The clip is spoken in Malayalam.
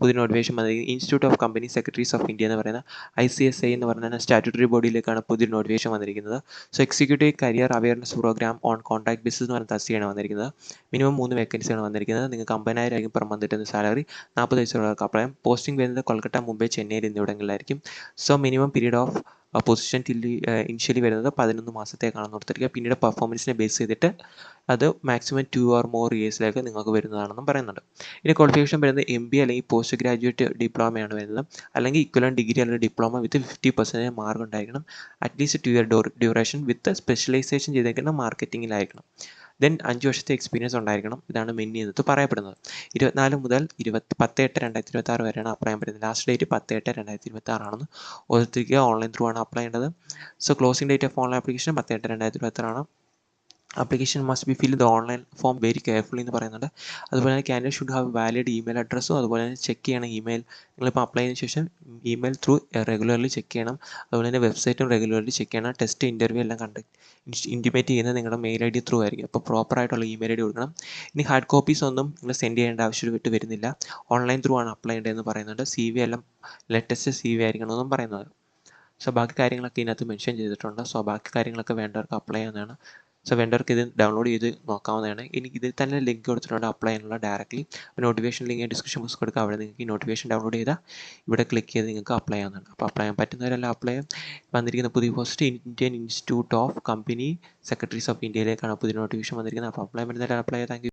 പുതിയ നോട്ടിഫിക്കേഷൻ വന്നിരിക്കുന്നത്. Institute of company secretaries of India എന്ന് പറയുന്ന ICSI എന്ന് പറയുന്ന സ്റ്റാറ്റ്യൂട്ടറി ബോഡിയിലേക്കാണ് പുതിയ നോട്ടിഫിക്കേഷൻ വന്നിരിക്കുന്നത്. So executive career awareness programme on contract basis എന്ന് പറയുന്ന തസ്തികയാണ് വന്നിരിക്കുന്നത്. മിനിമം 3 വേക്കൻസിയാണ് വന്നിരിക്കുന്നത്. നിങ്ങൾക്ക് 50,000 ആയിരിക്കും പെർ മന്ത് കിട്ടുന്ന സാലറി. 40 വയസ്സുള്ളവർക്ക് അപ്ലൈ ചെയ്യാം. പോസ്റ്റിംഗ് വരുന്നത് കൊൽക്കത്ത, മുംബൈ, ചെന്നൈ എന്നിവിടങ്ങളിലായിരിക്കും. So minimum period of position initially വരുന്നത് 11 മാസത്തേക്കാണെന്ന് ഓർത്തിരിക്കുക. പിന്നീട് പെർഫോമൻസിനെ ബേസ് ചെയ്തിട്ട് അത് മാക്സിമം 2 or more ഇയേഴ്സിലേക്ക് നിങ്ങൾക്ക് വരുന്നതാണെന്നും പറയുന്നുണ്ട്. ഇനി ക്വാളിഫിക്കേഷൻ വരുന്നത് MBA അല്ലെങ്കിൽ പോസ്റ്റ് ഗ്രാജുവേറ്റ് ഡിപ്ലോമയാണ് വരുന്നത്. അല്ലെങ്കിൽ ഇക്വലന്റ് ഡിഗ്രി അല്ലെങ്കിൽ ഡിപ്ലോമ വിത്ത് 50% മാർക്ക് ഉണ്ടായിരിക്കണം. At least 2 year duration with specialisation ചെയ്തേക്കുന്ന മാർക്കറ്റിങ്ങിലായിരിക്കണം. ദെൻ 5 വർഷത്തെ എക്സ്പീരിയൻസ് ഉണ്ടായിരിക്കണം. ഇതാണ് മെയിൻ ഇതിനകത്ത് പറയപ്പെടുന്നത്. 24 മുതൽ 10/8/2026 വരെയാണ് അപ്ലൈ ചെയ്യാൻ പറ്റുന്നത്. ലാസ്റ്റ് ഡേറ്റ് 10/8/2026 ആണെന്ന് ഓർത്തിരിക്കുക. ഓൺലൈൻ ത്രൂ ആണ് അപ്ലൈ ചെയ്യേണ്ടത്. So closing date of online application 10/8/2026 ആണ്. Application must be fill the online form very carefully എന്ന് പറയുന്നുണ്ട്. അതുപോലെ തന്നെ candidate should have valid email അഡ്രസ്സും അതുപോലെ തന്നെ ചെക്ക് ചെയ്യണം ഇമെയിൽ. നിങ്ങളിപ്പോൾ അപ്ലൈ ചെയ്തതിന് ശേഷം ഇമെയിൽ ത്രൂ റെഗുലർലി ചെക്ക് ചെയ്യണം. അതുപോലെ തന്നെ വെബ്സൈറ്റും റെഗുലർലി ചെക്ക് ചെയ്യണം. ടെസ്റ്റ് ഇൻ്റർവ്യൂ എല്ലാം ഇൻറ്റിമേറ്റ് ചെയ്യുന്നത് നിങ്ങളുടെ മെയിൽ ID ത്രൂ ആയിരിക്കും. അപ്പോൾ പ്രോപ്പറായിട്ടുള്ള ഇമെയിൽ ID കൊടുക്കണം. ഇനി ഹാർഡ് കോപ്പീസ് ഒന്നും നിങ്ങൾ സെൻഡ് ചെയ്യേണ്ട ആവശ്യമായിട്ട് വരുന്നില്ല. ഓൺലൈൻ ത്രൂ ആണ് അപ്ലൈ ചെയ്യേണ്ടതെന്ന് പറയുന്നുണ്ട്. CV എല്ലാം ലേറ്റസ്റ്റ് CV ആയിരിക്കണമെന്നും പറയുന്നത്. സോ ബാക്കി കാര്യങ്ങളൊക്കെ ഇതിനകത്ത് മെൻഷൻ ചെയ്തിട്ടുണ്ട്. സോ ബാക്കി കാര്യങ്ങളൊക്കെ വേണ്ടവർക്ക് അപ്ലൈ ചെയ്യാവുന്നതാണ്. സോ വേണ്ടവർക്ക് ഇത് ഡൗൺലോഡ് ചെയ്ത് നോക്കാവുന്നതാണ്. എനിക്ക് ഇതിൽ തന്നെ ലിങ്ക് കൊടുത്തിട്ടുണ്ട് അപ്ലൈ ചെയ്യാനുള്ള directly. Notification link description box കൊടുക്കുക. അവിടെ നിങ്ങൾക്ക് ഈ നോട്ടിഫിക്കേഷൻ ഡൗൺലോഡ് ചെയ്താൽ ഇവിടെ ക്ലിക്ക് ചെയ്ത് നിങ്ങൾക്ക് അപ്ലൈ ചെയ്യാവുന്നതാണ്. അപ്പോൾ അപ്ലൈ ചെയ്യാൻ പറ്റുന്നവരെല്ലാം അപ്ലൈ ചെയ്യാം. വന്നിരിക്കുന്ന പുതിയ post Indian institute of company secretaries of ഇന്ത്യയിലേക്കാണ് പുതിയ നോട്ടിഫിക്കേഷൻ വന്നിരിക്കുന്നത്. അപ്പോൾ അപ്ലൈ പറ്റുന്നവരെ അപ്ലൈ ചെയ്യാം. Thank U.